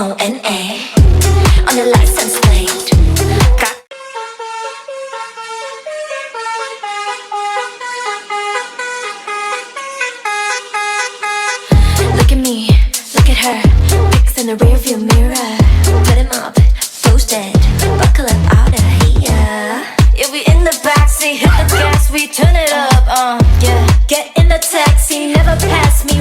O-N-A on the license plate. Got Look at me, look at her, pics in the rearview mirror. Put him up, toasted, buckle up out of here. Yeah, we in the backseat, hit the gas, we turn it up, yeah. Get in the taxi, never pass me